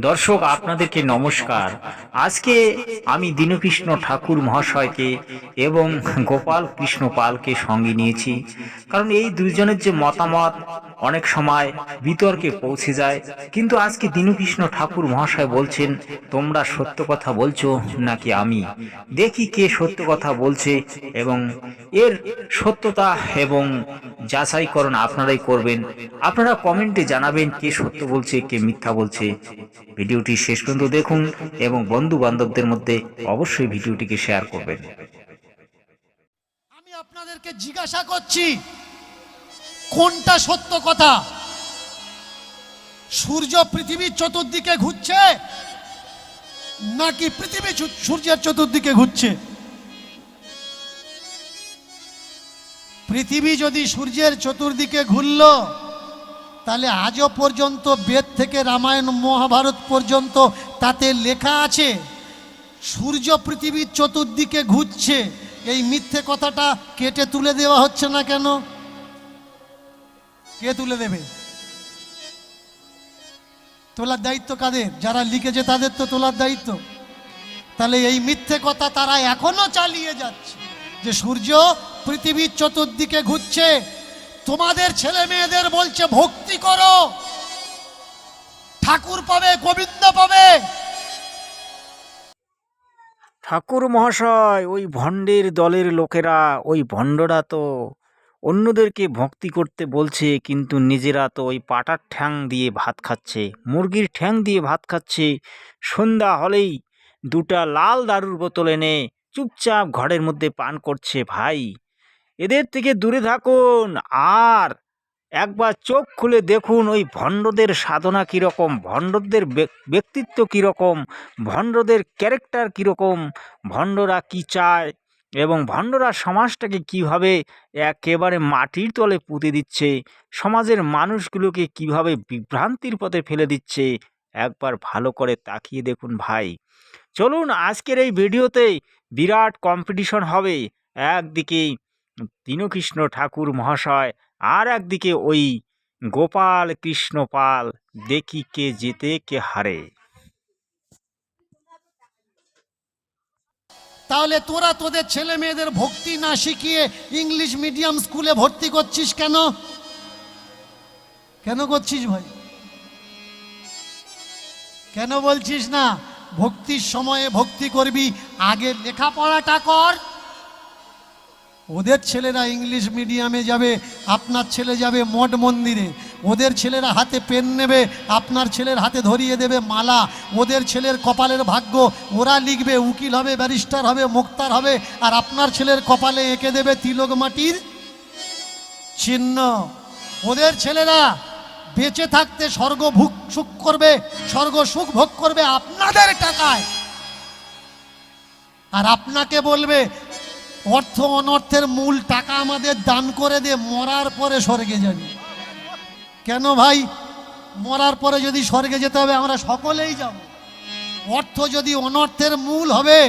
দর্শক আপনাদেরকে নমস্কার। আজকে আমি দীনকৃষ্ণ ঠাকুর মহাশয়কে এবং গোপাল কৃষ্ণ পালকে সঙ্গে নিয়েছি, কারণ এই দুইজনের যে মতামত অনেক সময় বিতর্কে পৌঁছে যায়। কিন্তু আজকে দীনকৃষ্ণ ঠাকুর মহাশয় বলছেন, তোমরা সত্য কথা বলছো নাকি আমি, দেখি কে সত্য কথা বলছে, এবং এর সত্যতা এবং যাচাইকরণ আপনারাই করবেন। আপনারা কমেন্টে জানাবেন কে সত্য বলছে কে মিথ্যা বলছে। ভিডিওটি শেষ পর্যন্ত দেখুন এবং বন্ধু বান্ধবদের মধ্যে অবশ্যই ভিডিওটিকে শেয়ার করবেন। আমি আপনাদেরকে জিজ্ঞাসা করছি, কোনটা সত্য কথা? সূর্য পৃথিবীর চতুর্দিকে ঘুরছে নাকি পৃথিবী সূর্যের চতুর্দিকে ঘুরছে? পৃথিবী যদি সূর্যের চতুর্দিকে ঘুরল, তাহলে আজও পর্যন্ত বেদ থেকে রামায়ণ মহাভারত পর্যন্ত তাতে লেখা আছে সূর্য পৃথিবীর চতুর্দিকে ঘুরছে। এই মিথ্যে কথাটা কেটে তুলে দেওয়া হচ্ছে না কেন? কে তুলে দেবে? তোলার দায়িত্ব কাদের? যারা লিখেছে তাদের তো তোলার দায়িত্ব। তাহলে এই মিথ্যে কথা তারা এখনো চালিয়ে যাচ্ছে যে সূর্য পৃথিবীর চতুর্দিকে ঘুরছে। তোমাদের ছেলে মেয়েদের বলছে ভক্তি করো, ঠাকুর পাবে, গোবিন্দ পাবে। ঠাকুর মহাশয়, ওই ভণ্ডের দলের লোকেরা, ওই ভণ্ডরা তো অন্যদেরকে ভক্তি করতে বলছে, কিন্তু নিজেরা তো ওই পাটার ঠ্যাং দিয়ে ভাত খাচ্ছে, মুরগির ঠ্যাং দিয়ে ভাত খাচ্ছে। সন্ধ্যা হলেই দুটা লাল দারুর বোতল এনে চুপচাপ ঘরের মধ্যে পান করছে। ভাই, এদের থেকে দূরে থাকুন। আর একবার চোখ খুলে দেখুন ওই ভণ্ডদের সাধনা কীরকম, ভণ্ডদের ব্যক্তিত্ব কীরকম, ভণ্ডদের ক্যারেক্টার কীরকম, ভণ্ডরা কি চায় এবং ভণ্ডরা সমাজটাকে কিভাবে একেবারে মাটির তলে পুঁতে দিচ্ছে, সমাজের মানুষগুলোকে কিভাবে বিভ্রান্তির পথে ফেলে দিচ্ছে। একবার ভালো করে তাকিয়ে দেখুন ভাই। চলুন, আজকের এই ভিডিওতে বিরাট কম্পিটিশন হবে। একদিকে দীনকৃষ্ণ ঠাকুর মহাশয়, আর একদিকে ওই গোপাল কৃষ্ণ পাল। দেখি কে জিতে কে হারে। তাহলে তোরা তোদের ছেলে মেয়েদের ভক্তি না শিখিয়ে ইংলিশ মিডিয়াম স্কুলে ভর্তি করছিস কেন? কেন করছিস ভাই? কেন বলছিস না ভক্তির সময়ে ভক্তি করবি? আগে লেখাপড়াটা কর। ওদের ছেলেরা ইংলিশ মিডিয়ামে যাবে, আপনার ছেলে যাবে মঠ মন্দিরে। ওদের ছেলেরা হাতে পেন নেবে, আপনার ছেলের হাতে ধরিয়ে দেবে মালা। ওদের ছেলের কপালের ভাগ্য, ওরা লিখবে উকিল হবে, ব্যারিস্টার হবে, মোক্তার হবে, আর আপনার ছেলের কপালে এঁকে দেবে তিলক মাটির চিহ্ন। ওদের ছেলেরা বেঁচে থাকতে স্বর্গ সুখ করবে, স্বর্গ সুখ ভোগ করবে আপনাদের টাকায়, আর আপনাকে বলবে অর্থ অনর্থের মূল টাকা আমাদের দান করে দে, মরার পরে স্বর্গে যাবি। কেন ভাই? মরার পরে যদি স্বর্গে যেতে হবে আমরা সকলেই যাব। অর্থ যদি অনর্থের মূল হবে,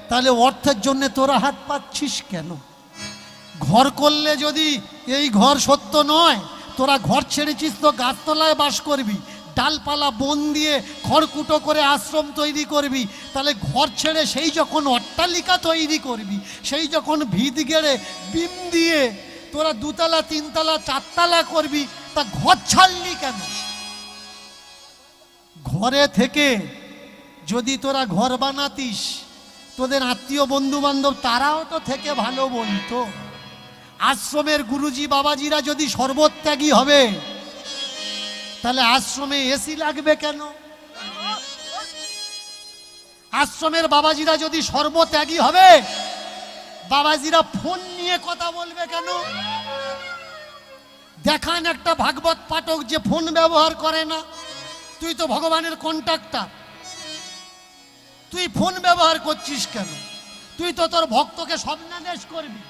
তাহলে অর্থের জন্য তোরা হাত পাচ্ছিস কেন? ঘর করলে যদি এই ঘর সত্য নয়, তোরা ঘর ছেড়েছিস তো গাছতলায় বাস করবি, ডালপালা বন দিয়ে খড়কুটো করে আশ্রম তৈরি করবি। তাহলে ঘর ছেড়ে সেই যখন অট্টালিকা তৈরি করবি, সেই যখন ভিত গেড়ে বিম দিয়ে তোরা দুতলা তিনতলা চারতলা করবি, তা ঘর ছাড়লি কেন? ঘরে থেকে যদি তোরা ঘর বানাতিস, তোদের আত্মীয় বন্ধু বান্ধব তারাও তো থেকে ভালো বলতো। আশ্রমের গুরুজি বাবাজিরা যদি সর্বত্যাগী হবে, তাহলে আশ্রমে এসি লাগবে কেন? আশ্রমের বাবাজিরা যদি সর্বত্যাগী হবে, বাবাজিরা ফোন নিয়ে কথা বলবে কেন? দেখান একটা ভাগবত পাঠক যে ফোন ব্যবহার করে না। তুই তো ভগবানের কন্ট্রাক্টর, তুই ফোন ব্যবহার করছিস কেন? তুই তো তোর ভক্তকে স্বপ্নাদেশ করবি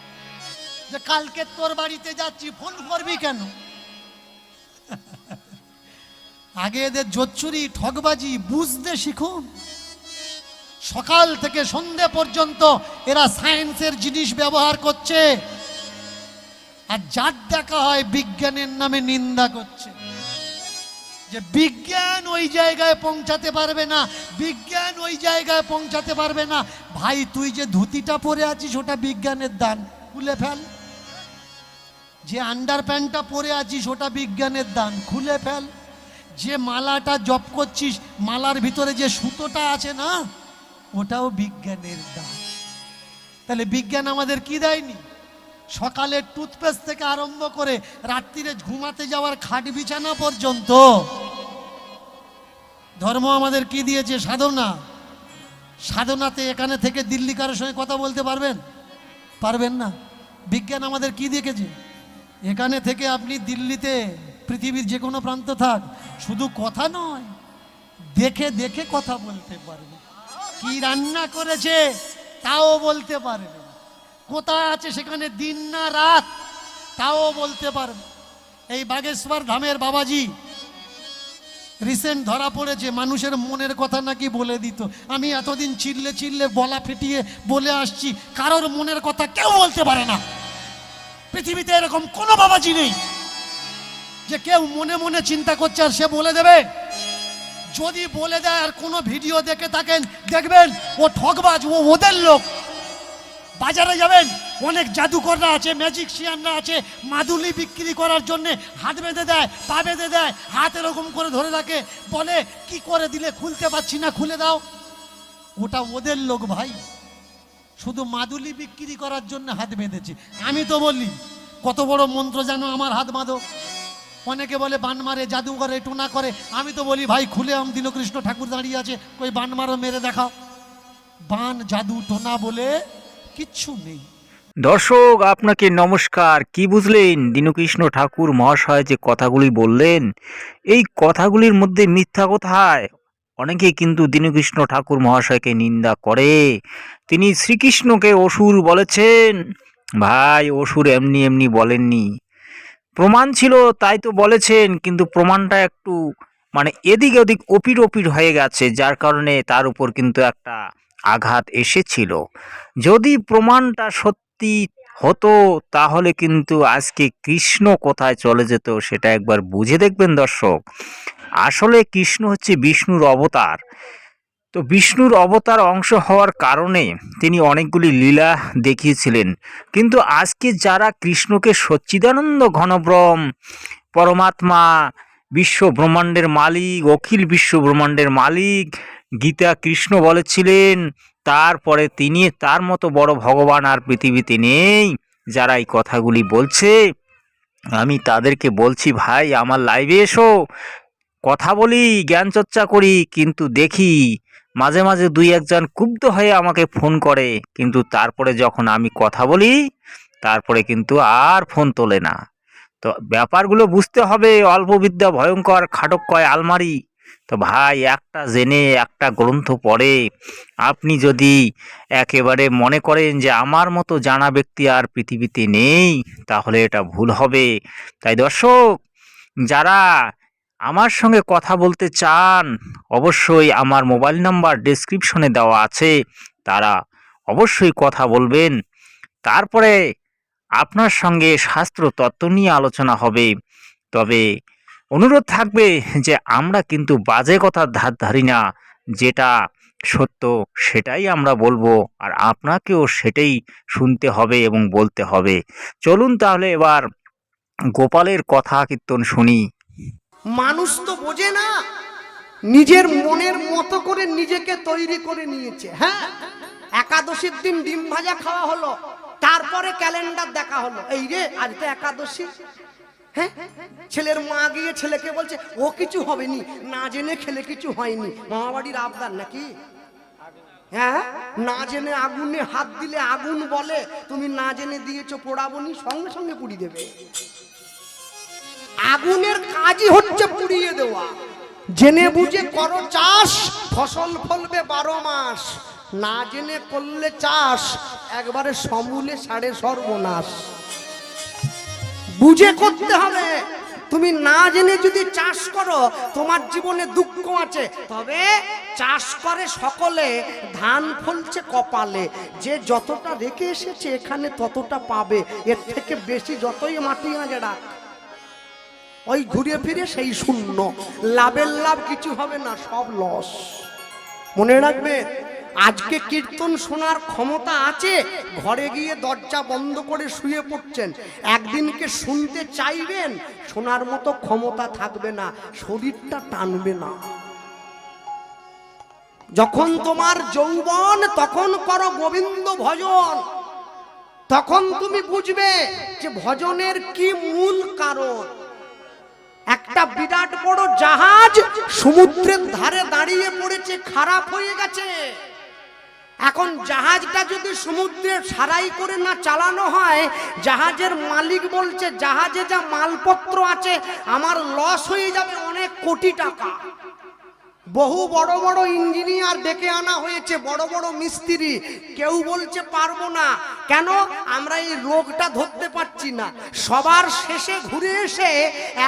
যে কালকে তোর বাড়িতে যাচ্ছি, ফোন করবি কেন? আগে এদের জোচ্চুরি ঠগবাজি বুঝতে শিখুন। সকাল থেকে সন্ধে পর্যন্ত এরা সায়েন্সের জিনিস ব্যবহার করছে, আর যার দেখা হয় বিজ্ঞানের নামে নিন্দা করছে। যে বিজ্ঞান ওই জায়গায় পৌঁছাতে পারবে না, বিজ্ঞান ওই জায়গায় পৌঁছাতে পারবে না। ভাই তুই যে ধুতিটা পরে আছিস ওটা বিজ্ঞানের দান, খুলে ফেল। যে আন্ডার প্যান্টটা পরে আছিস ওটা বিজ্ঞানের দান, খুলে ফেল। যে মালাটা জপ করছিস মালার ভিতরে যে সুতোটা আছে না, ওটাও বিজ্ঞানের দান। তাহলে বিজ্ঞান আমাদের কি দেয়নি? সকালে টুথপেস্ট থেকে আরম্ভ করে রাত্রিরে ঘুমাতে যাওয়ার খাট বিছানা পর্যন্ত ধর্ম আমাদের কি দিয়েছে? সাধনা। সাধনাতে এখানে থেকে দিল্লি কারোর সঙ্গে কথা বলতে পারবেন? পারবেন না। বিজ্ঞান আমাদের কি দেখেছে? এখানে থেকে আপনি দিল্লিতে পৃথিবীর যে কোনো প্রান্ত থাক, শুধু কথা নয়, দেখে দেখে কথা বলতে পারবে। কি রান্না করেছে তাও বলতে পারবে, কোথায় আছে সেখানে দিন না রাত তাও বলতে পারবে। এই বাগেশ্বর ধামের বাবাজি রিসেন্ট ধরা পড়েছে, মানুষের মনের কথা নাকি বলে দিত। আমি এতদিন চিল্লে চিল্লে গলা ফেটিয়ে বলে আসছি, কারোর মনের কথা কেউ বলতে পারে না। পৃথিবীতে এরকম কোনো বাবাজি নেই যে কেউ মনে মনে চিন্তা করছে আর সে বলে দেবে। যদি বলে দেয় আর কোনো ভিডিও দেখে থাকেন দেখবেন ও ঠকবাজ, ও ওদের লোক। বাজারে যাবেন, অনেক জাদুকররা আছে, ম্যাজিকশিয়ানরা আছে, মাদুলি বিক্রি করার জন্য হাত বেঁধে দেয়, পা বেঁধে দেয়, হাত এরকম করে ধরে রাখে, বলে কি করে দিলে খুলতে পারছি না, খুলে দাও। ওটা ওদের লোক ভাই, শুধু মাদুলি বিক্রি করার জন্য হাত বেঁধেছে। আমি তো বলি কত বড় মন্ত্র জানো, আমার হাত বাঁধো। অনেকে বলে বান মারে, জাদু করে, টোনা করে। আমি তো বলি ভাই খুলে আম দীনকৃষ্ণ ঠাকুর দাঁড়িয়ে আছে, কই বান মারো, মেরে দেখাও। বান জাদু টোনা বলে কিচ্ছু নেই। দর্শক আপনাকে নমস্কার। কি বুঝলেন দীনকৃষ্ণ ঠাকুর মহাশয় যে কথাগুলি বললেন, এই কথাগুলির মধ্যে মিথ্যা কোথায়? অনেকে কিন্তু দীনকৃষ্ণ ঠাকুর মহাশয়কে নিন্দা করে। তিনি শ্রীকৃষ্ণকে অসুর বলেছেন। ভাই অসুর এমনি এমনি বলেননি, প্রমাণ ছিল তাই তো বলেছেন, কিন্তু প্রমাণটা একটু মানে এদিক ওদিক ওপির ওপির হয়ে গেছে, যার কারণে তার উপর কিন্তু একটা আঘাত এসেছিল। যদি প্রমাণটা সত্যি হতো তাহলে কিন্তু আজকে কৃষ্ণ কোথায় চলে যেত সেটা একবার বুঝে দেখবেন দর্শক। আসলে কৃষ্ণ হচ্ছে বিষ্ণুর অবতার। তো বিষ্ণুর অবতার অংশ হওয়ার কারণে তিনি অনেকগুলি লীলা দেখিয়েছিলেন। কিন্তু আজকে যারা কৃষ্ণকে সচ্চিদানন্দ ঘনব্রহ্ম পরমাত্মা, বিশ্ব ব্রহ্মাণ্ডের মালিক, অখিল বিশ্ব ব্রহ্মাণ্ডের মালিক গীতা কৃষ্ণ বলেছিলেন, তারপরে তিনি তার মতো বড় ভগবান আর পৃথিবীতে নেই। যারা এই কথাগুলি বলছে আমি তাদেরকে বলছি, ভাই আমার লাইভে এসো, কথা বলি, জ্ঞান চর্চা করি। কিন্তু দেখি মাঝে মাঝে দুই একজন ক্ষুব্ধ হয়ে আমাকে ফোন করে, কিন্তু তারপরে যখন আমি কথা বলি তারপরে কিন্তু আর ফোন তোলে না। তো ব্যাপারগুলো বুঝতে হবে। অল্প বিদ্যা ভয়ঙ্কর, খাটক কয় আলমারি। তো ভাই একটা জেনে একটা গ্রন্থ পড়ে আপনি যদি একেবারে মনে করেন যে আমার মতো জানা ব্যক্তি আর পৃথিবীতে নেই, তাহলে এটা ভুল হবে। তাই দর্শক যারা আমার সঙ্গে কথা বলতে চান, অবশ্যই আমার মোবাইল নাম্বার ডেসক্রিপশনে দেওয়া আছে, তারা অবশ্যই কথা বলবেন। তারপরে আপনার সঙ্গে শাস্ত্র তত্ত্ব নিয়ে আলোচনা হবে। তবে অনুরোধ থাকবে যে আমরা কিন্তু বাজে কথার ধার ধারি না, যেটা সত্য সেটাই আমরা বলবো, আর আপনাকেও সেটাই শুনতে হবে এবং বলতে হবে। চলুন তাহলে এবার গোপালের কথা কীর্তন শুনি। মানুষ তো বোঝে না, নিজের মনের মতো করে নিজেকে তৈরি করে নিয়েছে। হ্যাঁ, একাদশীর দিন ডিম ভাজা খাওয়া হলো, তারপরে ক্যালেন্ডার দেখা হলো, এই রে আজ তো একাদশী। হ্যাঁ, ছেলের মা গিয়ে ছেলেকে বলছে ও কিছু হবেনি, না জেনে খেলে কিছু হয়নি। মামাবাড়ির আবদার নাকি? হ্যাঁ, না জেনে আগুনে হাত দিলে আগুন বলে তুমি না জেনে দিয়েছো পোড়াবনি, সঙ্গে সঙ্গে পুড়ি দেবে। আগুনের কাজই হচ্ছে পুড়িয়ে দেওয়া। জেনে বুঝে করো চাষ, ফসল ফলবে 12 মাস। না জেনে করলে চাষ একবারে সমূলে সাড়ে সর্বনাশ। বুঝে করতে হবে। তুমি না জেনে যদি চাষ করো তোমার জীবনে দুঃখ আছে, তবে চাষ করে সকলে, ধান ফলছে কপালে। যে যতটা রেখে এসেছে এখানে ততটা পাবে, এর থেকে বেশি যতই মাটি আগে রাখ। ওই ঘুরে ফিরে সেই শূন্য, লাভের লাভ কিছু হবে না, সব লস। মনে রাখবে, আজকে কীর্তন শোনার ক্ষমতা আছে, ঘরে গিয়ে দরজা বন্ধ করে শুয়ে পড়ছেন, একদিনকে শুনতে চাইবেন, শোনার মতো ক্ষমতা থাকবে না, শরীরটা টানবে না। যখন তোমার যৌবন তখন করো গোবিন্দ ভজন, তখন তুমি বুঝবে যে ভজনের কি মূল কারণ। একটা বিরাট বড় জাহাজ সমুদ্রের ধারে দাঁড়িয়ে পড়েছে, খারাপ হয়ে গেছে। এখন জাহাজটা যদি সমুদ্রে সারাই করে না চালানো হয়, জাহাজের মালিক বলছে জাহাজে যা মালপত্র আছে আমার লস হয়ে যাবে অনেক কোটি টাকা। বহু বড় বড় ইঞ্জিনিয়ার ডেকে আনা হয়েছে, বড় বড় মিস্ত্রি, কেউ বলছে পারবো না। কেন? আমরা এই রোগটা ধরতে পারছি না। সবার শেষে ঘুরে এসে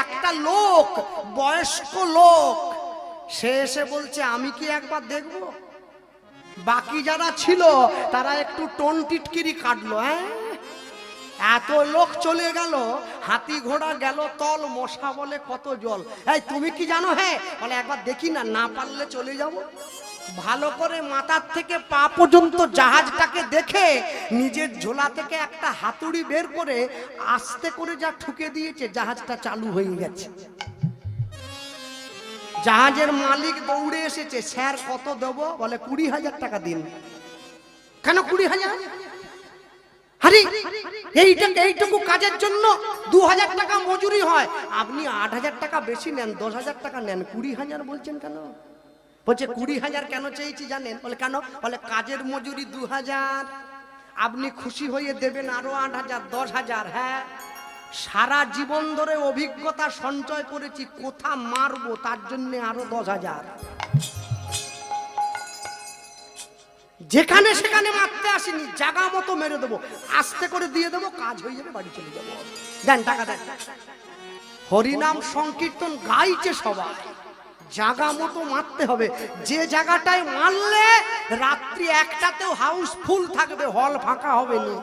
একটা লোক, বয়স্ক লোক, সে এসে বলছে আমি কি একবার দেখবো। বাকি যারা ছিল তারা একটু টোন টিটকিরি কাটলো। এত লোক চলে গেল, হাতি ঘোড়া গেল তল, মশা বলে কত জল। এই তুমি কি জানো? হ্যাঁ বলে একবার দেখি না, না পারলে চলে যাব। ভালো করে মাথার থেকে পা পর্যন্ত জাহাজটাকে দেখে নিজের ঝোলা থেকে একটা হাতুড়ি বের করে আস্তে করে যা ঠুকে দিয়েছে, জাহাজটা চালু হয়ে গেছে। জাহাজের মালিক দৌড়ে এসেছে, স্যার কত দেবো? বলে 20,000 টাকা দিন। কেন 20,000? আরে এইটুকু কাজের জন্য 2,000 টাকা মজুরি হয়, আপনি 8,000 টাকা বেশি নেন, 10,000 টাকা নেন, 20,000 বলছেন কেন? বলছে 20,000 কেন চেয়েছি জানেন? বলে কেন? বলে কাজের মজুরি 2,000, আপনি খুশি হয়ে দেবেন আরো 8,000, 10,000। হ্যাঁ, সারা জীবন ধরে অভিজ্ঞতা সঞ্চয় করেছি, কোথা মারবো তার জন্য আরো 10,000। যেখানে সেখানে মারতে আসিনি, জায়গা মতো মেরে দেবো, আস্তে করে দিয়ে দেবো, কাজ হয়ে যাবে, বাড়ি চলে যাবো। দেন টাকা দেন। হরিনাম সংকীর্তন গাইছে সবাই, জায়গা মতো মারতে হবে। যে জায়গাটায় মারলে রাত্রি 1টাতেও হাউস ফুল থাকবে, হল ফাঁকা হবে না।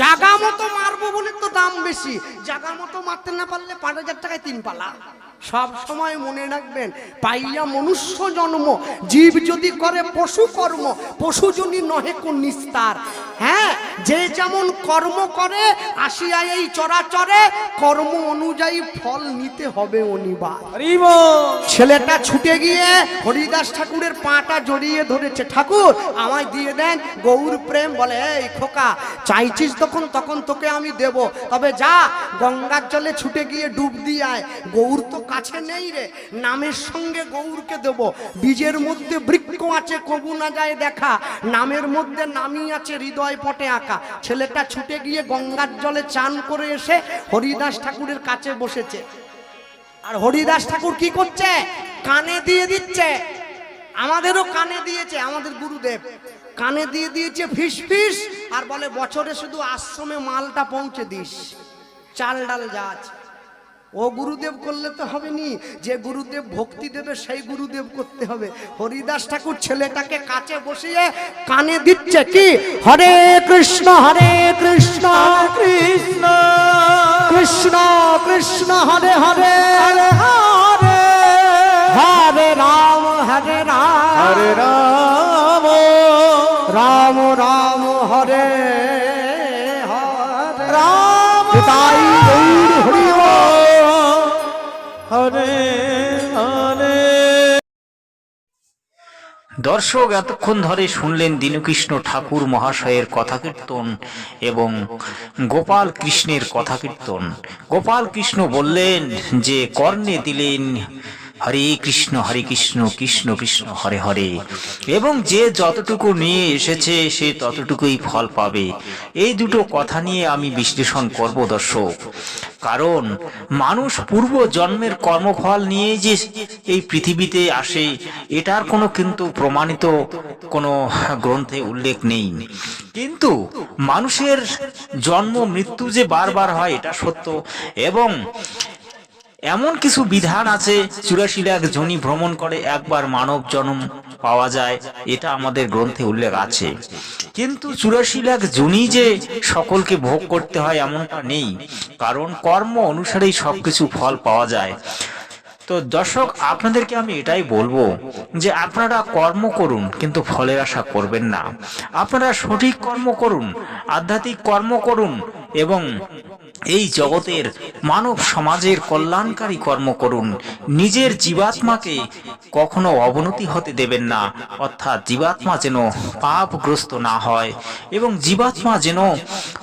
জায়গা মতো মারবো বলে তো দাম বেশি, জায়গা মতো মারতে না পারলে 5,000 টাকায় 3 পালা। সব সময় মনে রাখবেন, পাইয়া মনুষ্য জন্ম, জীব যদি করে পশু কর্ম, পশু যদি নহে কোন নিস্তার। হ্যাঁ, যে যেমন কর্ম করে আসিয়া এই চরাচরে, কর্ম অনুযায়ী ফল নিতে হবে অনিবার্য। ছেলেটা ছুটে গিয়ে হরিদাস ঠাকুরের পাটা জড়িয়ে ধরেছে, ঠাকুর আমায় দিয়ে দেন গৌর প্রেম। বলে এই খোকা, চাইছিস তখন তোকে আমি দেব, তবে যা গঙ্গার জলে ছুটে গিয়ে ডুব দিয়ে আয়। গৌর তো কাছে নেই রে, নামের সঙ্গে গৌরকে দেব। বীজের মধ্যে বৃক্ষ আছে, কবু না যায় দেখা, নামের মধ্যে নামই আছে হৃদয় পটে আঁকা। ছেলেটা ছুটে গিয়ে গঙ্গার জলে চান করে এসে হরিদাস ঠাকুরের কাছে বসেছে। আর হরিদাস ঠাকুর কি করছে? কানে দিয়ে দিচ্ছে। আমাদেরও কানে দিয়েছে, আমাদের গুরুদেব কানে দিয়ে দিয়েছে ফিস ফিস, আর বলে বছরে শুধু আশ্রমে মালটা পৌঁছে দিস, চাল ডাল যা আছে। ও গুরুদেব করলে তো হবে নি, যে গুরুদেব ভক্তি দেবে সেই গুরুদেব করতে হবে। হরিদাস ঠাকুর ছেলেটাকে কাছে বসিয়ে কানে দিচ্ছে কি? হরে কৃষ্ণ কৃষ্ণ কৃষ্ণ কৃষ্ণ হরে হরে, হরে হরে, হরে রাম হরে রাম, রাম রাম হরে হরে, রাম তাই গৌর হরি হরে হরে। দর্শক, এতক্ষণ ধরে শুনলেন দীনকৃষ্ণ ঠাকুর মহাশয়ের কথা কীর্তন এবং গোপাল কৃষ্ণের কথা কীর্তন। গোপাল কৃষ্ণ বললেন যে কর্ণে দিলেন হরে কৃষ্ণ কৃষ্ণ কৃষ্ণ হরে হরে, এবং যে যতটুকু নিয়ে এসেছে সে ততটুকুই ফল পাবে। এই দুটো কথা নিয়ে আমি বিশ্লেষণ করব দর্শক। কারণ মানুষ পূর্ব জন্মের কর্মফল নিয়ে যে এই পৃথিবীতে আসে, এটার কোনো কিন্তু প্রমাণিত কোনো গ্রন্থে উল্লেখ নেই। কিন্তু মানুষের জন্ম মৃত্যু যে বারবার হয় এটা সত্য, এবং এমন কিছু বিধান আছে 84 লাখ যোনি ভ্রমণ করে একবার মানব জন্ম পাওয়া যায়, এটা আমাদের গ্রন্থে উল্লেখ আছে। কিন্তু 84 লাখ জুনি যে সকলকে ভোগ করতে হয় এমনটা নেই, কারণ কর্ম অনুসারেই সবকিছু ফল পাওয়া যায়। তো দর্শক, আপনাদেরকে আমি এটাই বলবো যে আপনারা কর্ম করুন কিন্তু ফলের আশা করবেন না। আপনারা সঠিক কর্ম করুন, আধ্যাত্মিক কর্ম করুন এবং এই জগতের মানব সমাজের কল্যাণকারী কর্ম করুন। নিজের জীবাত্মাকে কখনো অবনতি হতে দেবেন না, অর্থাৎ জীবাত্মা যেন পাপগ্রস্ত না হয় এবং জীবাত্মা যেন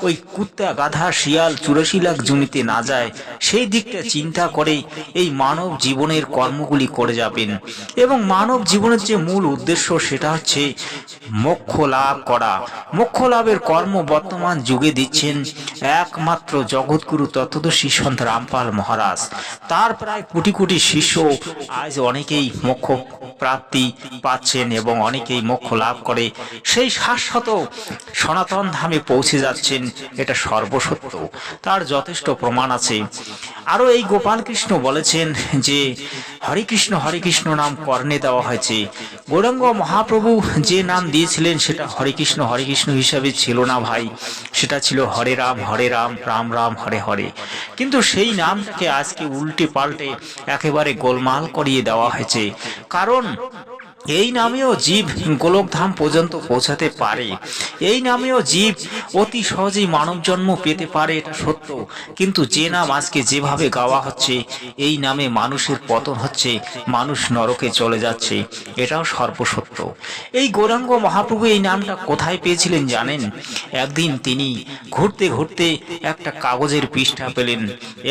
ওই কুত্তা গাধা শিয়াল 84 লাখ জুনিতে না যায়, সেই দিকটা চিন্তা করে এই মানব জীবনের কর্মগুলি করে যাবেন। এবং মানব জীবনের যে মূল উদ্দেশ্য সেটা হচ্ছে মোক্ষ লাভ করা। মোক্ষ লাভের কর্ম বর্তমান যুগে দিচ্ছেন একমাত্র জগৎগুরু তত্ত্বদর্শী সন্ত রামপাল মহারাজ। তার প্রায় কোটি কোটি শিষ্য আজ অনেকেই মোক্ষ প্রাপ্তি পাচ্ছেন এবং অনেকেই মোক্ষ লাভ করে সেই শাশ্বত সনাতন ধামে পৌঁছে যাচ্ছেন। এটা সর্বসত্য, তার যথেষ্ট প্রমাণ আছে। আরও এই গোপাল কৃষ্ণ বলেছেন যে হরে কৃষ্ণ নাম কর্ণে দেওয়া হয়েছে। গৌরাঙ্গ মহাপ্রভু যে নাম দিয়েছিলেন সেটা হরে কৃষ্ণ হিসাবে ছিল না ভাই, সেটা ছিল হরে রাম রাম রাম হরে হরে। কিন্তু সেই নামটাকে আজকে উল্টে পাল্টে একেবারে গোলমাল করিয়ে দেওয়া হয়েছে, কারণ এই নামেও জীব গোলকধাম পর্যন্ত পৌঁছাতে পারে, এই নামেও জীব অতি সহজেই মানব জন্ম পেতে পারে, এটা সত্য। কিন্তু যে নাম আজকে যেভাবে গাওয়া হচ্ছে, এই নামে মানুষের পতন হচ্ছে, মানুষ নরকে চলে যাচ্ছে, এটাও সর্বসত্য। এই গৌরাঙ্গ মহাপ্রভু এই নামটা কোথায় পেয়েছিলেন জানেন? একদিন তিনি ঘুরতে ঘুরতে একটা কাগজের পৃষ্ঠা পেলেন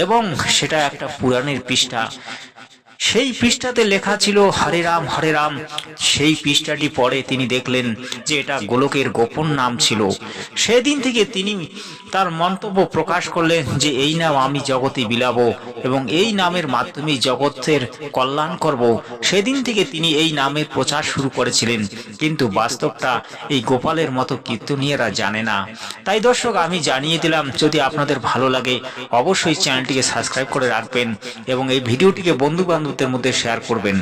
এবং সেটা একটা পুরাণের পৃষ্ঠা। সেই পৃষ্ঠাতে লেখা ছিল হরে রাম। সেই পৃষ্ঠাটি পড়ে তিনি দেখলেন যে এটা গোলকের গোপন নাম ছিল। সেদিন থেকে তিনি তার মন্তব্য প্রকাশ করলেন যে এই নাম আমি জগতে বিলাবো এবং এই নামের মাধ্যমে জগতের কল্যাণ করব। সেদিন থেকে তিনি এই নামের প্রচার শুরু করেছিলেন, কিন্তু বাস্তবটা এই গোপালের মতো কীর্তনীয়রা জানে না। তাই দর্শক, আমি জানিয়ে দিলাম, যদি আপনাদের ভালো লাগে অবশ্যই চ্যানেলটিকে সাবস্ক্রাইব করে রাখবেন এবং এই ভিডিওটিকে বন্ধু বান্ধবদের মধ্যে শেয়ার করবেন।